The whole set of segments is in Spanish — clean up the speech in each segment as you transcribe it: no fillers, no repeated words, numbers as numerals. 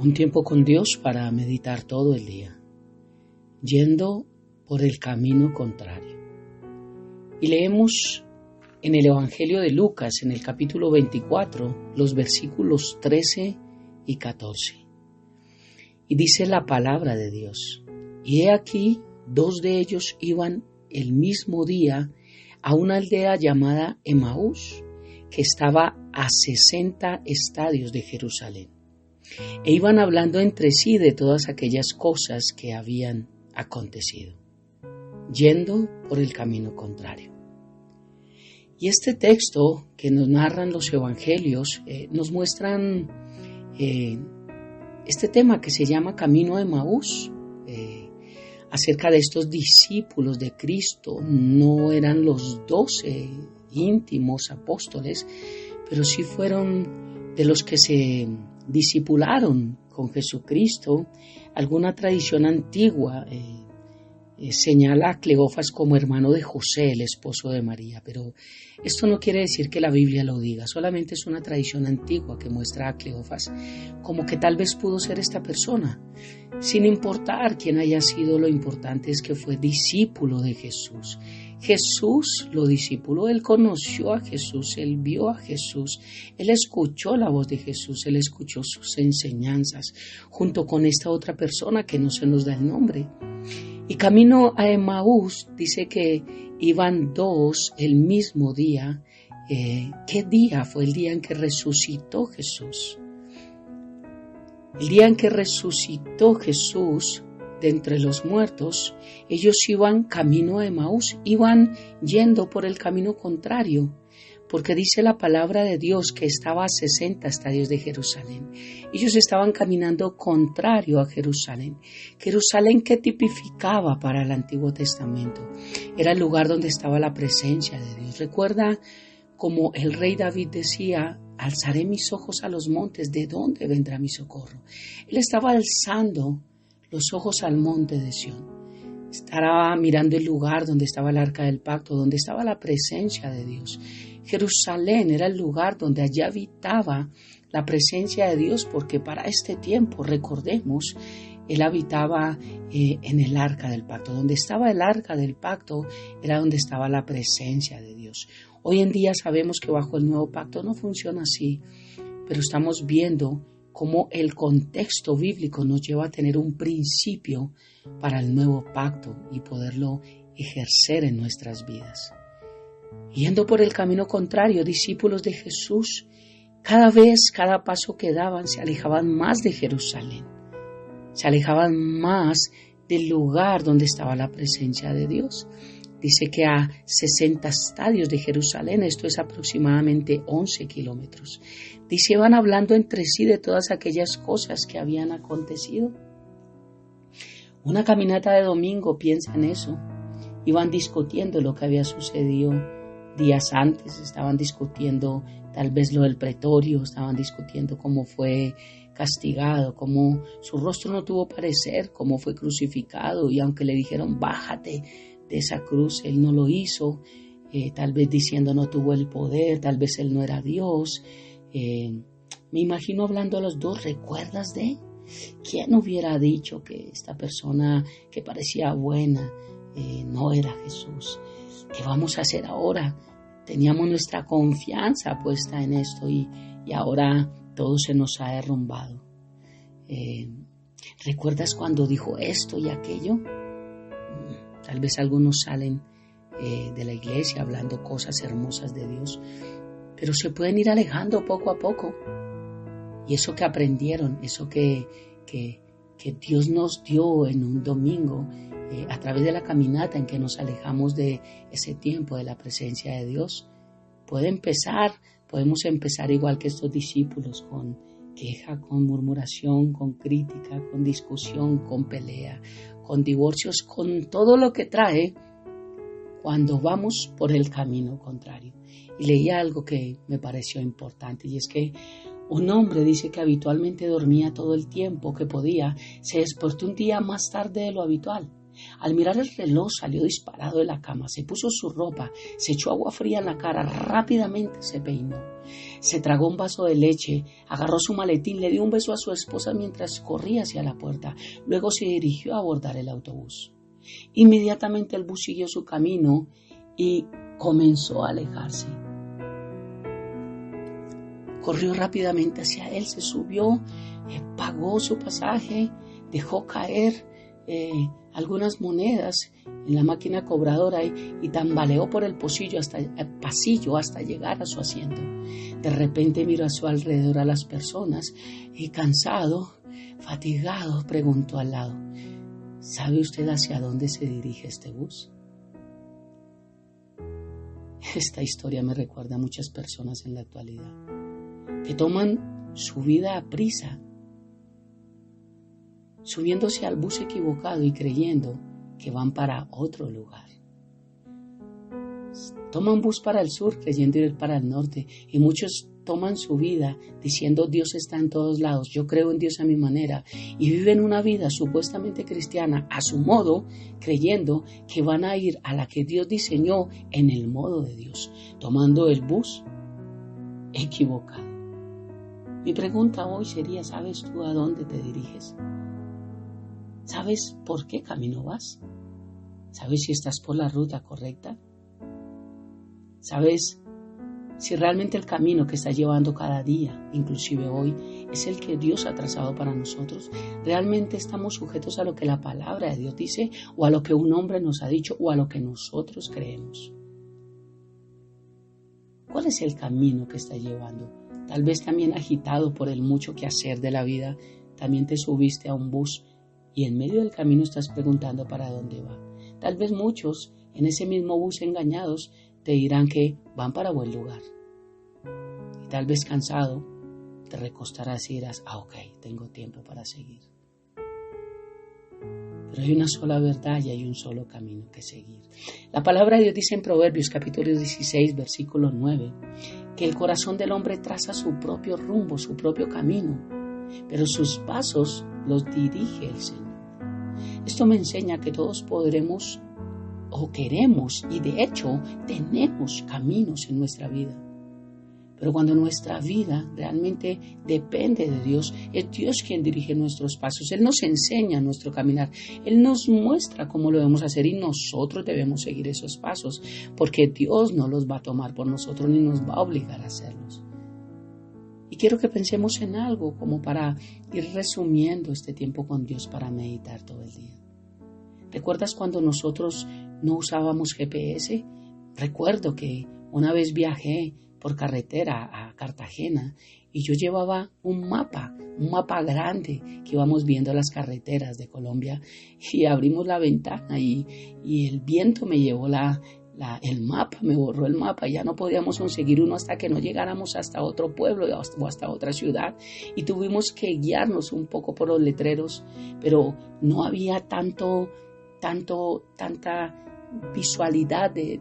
Un tiempo con Dios para meditar todo el día, yendo por el camino contrario. Y leemos en el Evangelio de Lucas, en el capítulo 24, los versículos 13 y 14. Y dice la palabra de Dios: y he aquí, 2 de ellos iban el mismo día a una aldea llamada Emaús, que estaba a 60 estadios de Jerusalén. E iban hablando entre sí de todas aquellas cosas que habían acontecido, yendo por el camino contrario. Y este texto que nos narran los evangelios nos muestran este tema que se llama Camino de Emaús, acerca de estos discípulos de Cristo. No eran los 12 íntimos apóstoles, pero sí fueron de los que se discipularon con Jesucristo. Alguna tradición antigua señala a Cleofas como hermano de José, el esposo de María, pero esto no quiere decir que la Biblia lo diga, solamente es una tradición antigua que muestra a Cleofas como que tal vez pudo ser esta persona. Sin importar quién haya sido, lo importante es que fue discípulo de Jesús. Jesús lo discipuló, él conoció a Jesús, él vio a Jesús, él escuchó la voz de Jesús, él escuchó sus enseñanzas, junto con esta otra persona que no se nos da el nombre. Y camino a Emaús dice que iban 2 el mismo día. ¿Qué día? Fue el día en que resucitó Jesús. El día en que resucitó Jesús de entre los muertos, ellos iban camino a Emaús, iban yendo por el camino contrario, porque dice la palabra de Dios que estaba a 60 estadios de Jerusalén. Ellos estaban caminando contrario a Jerusalén. Jerusalén, ¿qué tipificaba para el Antiguo Testamento? Era el lugar donde estaba la presencia de Dios. Recuerda como el rey David decía: alzaré mis ojos a los montes, ¿de dónde vendrá mi socorro? Él estaba alzando los ojos al monte de Sión. Estaba mirando el lugar donde estaba el arca del pacto, donde estaba la presencia de Dios. Jerusalén era el lugar donde allí habitaba la presencia de Dios, porque para este tiempo, recordemos, él habitaba en el arca del pacto. Donde estaba el arca del pacto era donde estaba la presencia de Dios. Hoy en día sabemos que bajo el nuevo pacto no funciona así, pero estamos viendo cómo el contexto bíblico nos lleva a tener un principio para el nuevo pacto y poderlo ejercer en nuestras vidas. Yendo por el camino contrario, discípulos de Jesús, cada paso que daban se alejaban más de Jerusalén, se alejaban más del lugar donde estaba la presencia de Dios. Dice que a 60 estadios de Jerusalén, esto es aproximadamente 11 kilómetros. Dice, iban hablando entre sí de todas aquellas cosas que habían acontecido. Una caminata de domingo, piensa en eso. Iban discutiendo lo que había sucedido días antes, estaban discutiendo tal vez lo del pretorio, estaban discutiendo cómo fue castigado, cómo su rostro no tuvo parecer, cómo fue crucificado, y aunque le dijeron bájate de esa cruz, él no lo hizo, tal vez diciendo no tuvo el poder, tal vez él no era Dios. Me imagino hablando a los 2, ¿recuerdas de? ¿Quién hubiera dicho que esta persona que parecía buena no era Jesús? ¿Qué vamos a hacer ahora? Teníamos nuestra confianza puesta en esto y ahora todo se nos ha derrumbado. ¿Recuerdas cuando dijo esto y aquello? Tal vez algunos salen de la iglesia hablando cosas hermosas de Dios, pero se pueden ir alejando poco a poco. Y eso que aprendieron, eso que Dios nos dio en un domingo, a través de la caminata en que nos alejamos de ese tiempo de la presencia de Dios, podemos empezar igual que estos discípulos, con queja, con murmuración, con crítica, con discusión, con pelea, con divorcios, con todo lo que trae cuando vamos por el camino contrario. Y leí algo que me pareció importante, y es que un hombre dice que habitualmente dormía todo el tiempo que podía, se despertó un día más tarde de lo habitual. Al mirar el reloj salió disparado de la cama, se puso su ropa, se echó agua fría en la cara, rápidamente se peinó. Se tragó un vaso de leche, agarró su maletín, le dio un beso a su esposa mientras corría hacia la puerta. Luego se dirigió a abordar el autobús. Inmediatamente el bus siguió su camino y comenzó a alejarse. Corrió rápidamente hacia él, se subió, pagó su pasaje, dejó caer algunas monedas en la máquina cobradora y tambaleó por el pasillo hasta llegar a su asiento. De repente miró a su alrededor a las personas y cansado, fatigado, preguntó al lado: ¿sabe usted hacia dónde se dirige este bus? Esta historia me recuerda a muchas personas en la actualidad que toman su vida a prisa, subiéndose al bus equivocado y creyendo que van para otro lugar. Toman bus para el sur creyendo ir para el norte, y muchos toman su vida diciendo: Dios está en todos lados, yo creo en Dios a mi manera, y viven una vida supuestamente cristiana a su modo, creyendo que van a ir a la que Dios diseñó en el modo de Dios, tomando el bus equivocado. Mi pregunta hoy sería: ¿sabes tú a dónde te diriges? ¿Sabes por qué camino vas? ¿Sabes si estás por la ruta correcta? ¿Sabes si realmente el camino que estás llevando cada día, inclusive hoy, es el que Dios ha trazado para nosotros? ¿Realmente estamos sujetos a lo que la palabra de Dios dice, o a lo que un hombre nos ha dicho, o a lo que nosotros creemos? ¿Cuál es el camino que estás llevando? Tal vez también agitado por el mucho quehacer de la vida, también te subiste a un bus y en medio del camino estás preguntando para dónde va. Tal vez muchos en ese mismo bus engañados te dirán que van para buen lugar. Y tal vez cansado te recostarás y dirás: ok, tengo tiempo para seguir. Pero hay una sola verdad y hay un solo camino que seguir. La palabra de Dios dice en Proverbios capítulo 16, versículo 9, que el corazón del hombre traza su propio rumbo, su propio camino, pero sus pasos los dirige el Señor. Esto me enseña que todos podremos o queremos, y de hecho tenemos caminos en nuestra vida. Pero cuando nuestra vida realmente depende de Dios, es Dios quien dirige nuestros pasos. Él nos enseña nuestro caminar, Él nos muestra cómo lo debemos hacer y nosotros debemos seguir esos pasos, porque Dios no los va a tomar por nosotros ni nos va a obligar a hacerlos. Y quiero que pensemos en algo como para ir resumiendo este tiempo con Dios para meditar todo el día. ¿Recuerdas cuando nosotros no usábamos GPS? Recuerdo que una vez viajé por carretera a Cartagena y yo llevaba un mapa grande que íbamos viendo las carreteras de Colombia, y abrimos la ventana y el viento me llevó el mapa, me borró el mapa, ya no podíamos conseguir uno hasta que no llegáramos hasta otro pueblo o hasta otra ciudad, y tuvimos que guiarnos un poco por los letreros, pero no había tanta visualidad de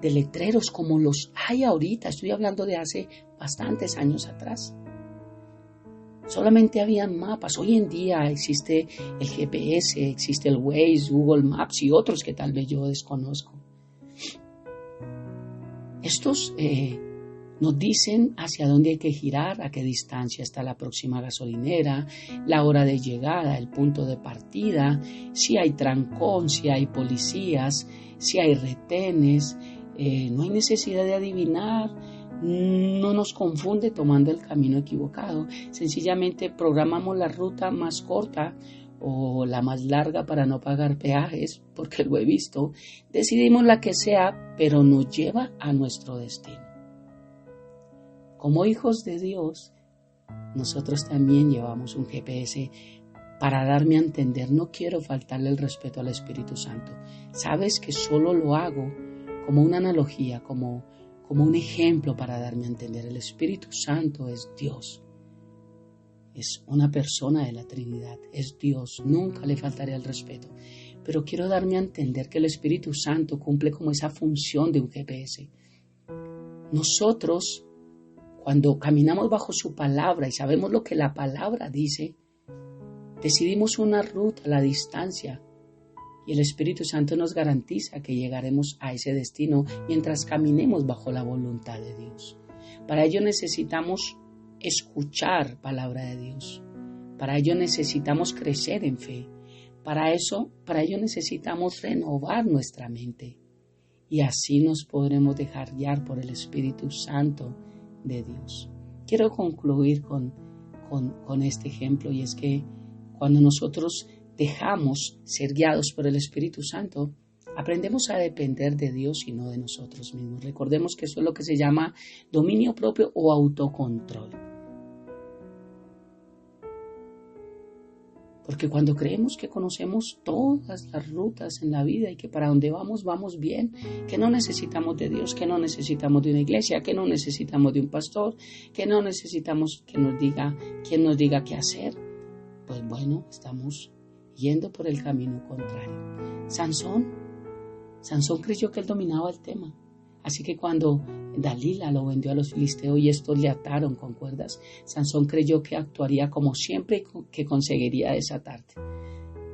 letreros como los hay ahorita. Estoy hablando de hace bastantes años atrás. Solamente habían mapas. Hoy en día existe el GPS, existe el Waze, Google Maps y otros que tal vez yo desconozco. Estos nos dicen hacia dónde hay que girar, a qué distancia está la próxima gasolinera, la hora de llegada, el punto de partida, si hay trancón, si hay policías, si hay retenes. No hay necesidad de adivinar, no nos confunde tomando el camino equivocado. Sencillamente programamos la ruta más corta o la más larga para no pagar peajes, porque lo he visto. Decidimos la que sea, pero nos lleva a nuestro destino. Como hijos de Dios, nosotros también llevamos un GPS para darme a entender. No quiero faltarle el respeto al Espíritu Santo. Sabes que solo lo hago como una analogía, como un ejemplo para darme a entender. El Espíritu Santo es Dios. Es una persona de la Trinidad, es Dios. Nunca le faltaré al respeto. Pero quiero darme a entender que el Espíritu Santo cumple como esa función de un GPS. Nosotros, cuando caminamos bajo su palabra y sabemos lo que la palabra dice, decidimos una ruta, la distancia, Y el Espíritu Santo nos garantiza que llegaremos a ese destino mientras caminemos bajo la voluntad de Dios. Para ello necesitamos escuchar palabra de Dios. Para ello necesitamos crecer en fe. Para ello necesitamos renovar nuestra mente. Y así nos podremos dejar guiar por el Espíritu Santo de Dios. Quiero concluir con este ejemplo, y es que cuando nosotros dejamos ser guiados por el Espíritu Santo, aprendemos a depender de Dios y no de nosotros mismos. Recordemos que eso es lo que se llama dominio propio o autocontrol. Porque cuando creemos que conocemos todas las rutas en la vida y que para donde vamos bien, que no necesitamos de Dios, que no necesitamos de una iglesia, que no necesitamos de un pastor, que no necesitamos quien nos diga qué hacer, pues bueno, estamos yendo por el camino contrario. Sansón creyó que él dominaba el tema. Así que cuando Dalila lo vendió a los filisteos y estos le ataron con cuerdas, Sansón creyó que actuaría como siempre y que conseguiría desatarte.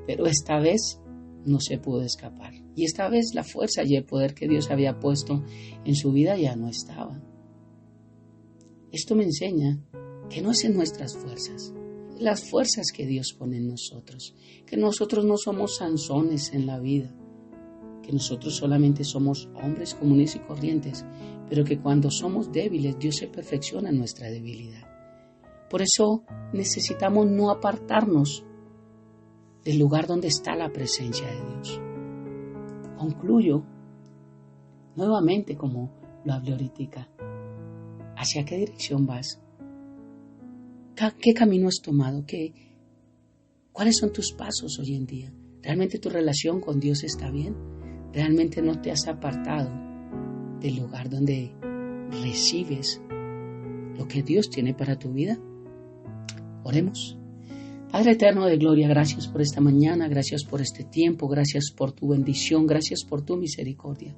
Pero esta vez no se pudo escapar. Y esta vez la fuerza y el poder que Dios había puesto en su vida ya no estaban. Esto me enseña que no es en nuestras fuerzas, es las fuerzas que Dios pone en nosotros, que nosotros no somos Sansones en la vida, que nosotros solamente somos hombres comunes y corrientes, pero que cuando somos débiles, Dios se perfecciona en nuestra debilidad. Por eso necesitamos no apartarnos del lugar donde está la presencia de Dios. Concluyo nuevamente, como lo hablé ahorita. ¿Hacia qué dirección vas? ¿Qué camino has tomado? ¿Cuáles son tus pasos hoy en día? ¿Realmente tu relación con Dios está bien? ¿Realmente no te has apartado del lugar donde recibes lo que Dios tiene para tu vida? Oremos. Padre eterno de gloria, gracias por esta mañana, gracias por este tiempo, gracias por tu bendición, gracias por tu misericordia.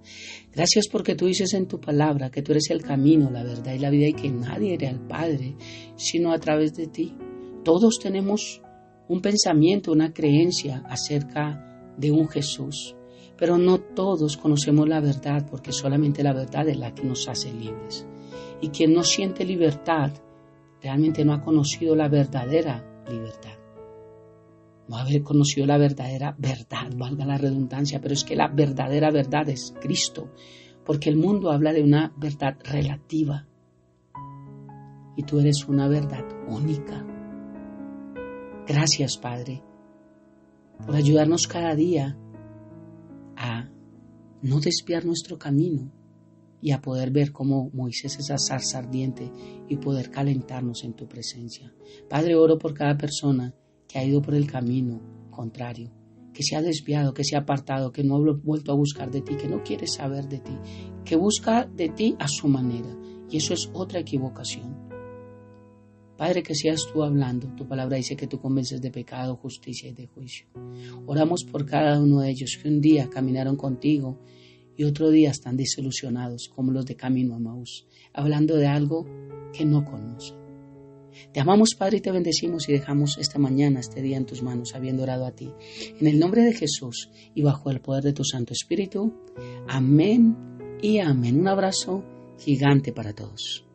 Gracias porque tú dices en tu palabra que tú eres el camino, la verdad y la vida, y que nadie irá al Padre sino a través de ti. Todos tenemos un pensamiento, una creencia acerca de un Jesús, pero no todos conocemos la verdad, porque solamente la verdad es la que nos hace libres. Y quien no siente libertad, realmente no ha conocido la verdadera libertad. No haber conocido la verdadera verdad, valga la redundancia, pero es que la verdadera verdad es Cristo, porque el mundo habla de una verdad relativa y tú eres una verdad única. Gracias, Padre, por ayudarnos cada día a no desviar nuestro camino y a poder ver como Moisés esa zarza ardiente y poder calentarnos en tu presencia. Padre, oro por cada persona que ha ido por el camino contrario, que se ha desviado, que se ha apartado, que no ha vuelto a buscar de ti, que no quiere saber de ti, que busca de ti a su manera, y eso es otra equivocación. Padre, que seas tú hablando. Tu palabra dice que tú convences de pecado, justicia y de juicio. Oramos por cada uno de ellos que un día caminaron contigo y otro día están desilusionados, como los de Camino a Emaús, hablando de algo que no conocen. Te amamos, Padre, y te bendecimos y dejamos esta mañana, este día en tus manos, habiendo orado a ti. En el nombre de Jesús y bajo el poder de tu Santo Espíritu. Amén y amén. Un abrazo gigante para todos.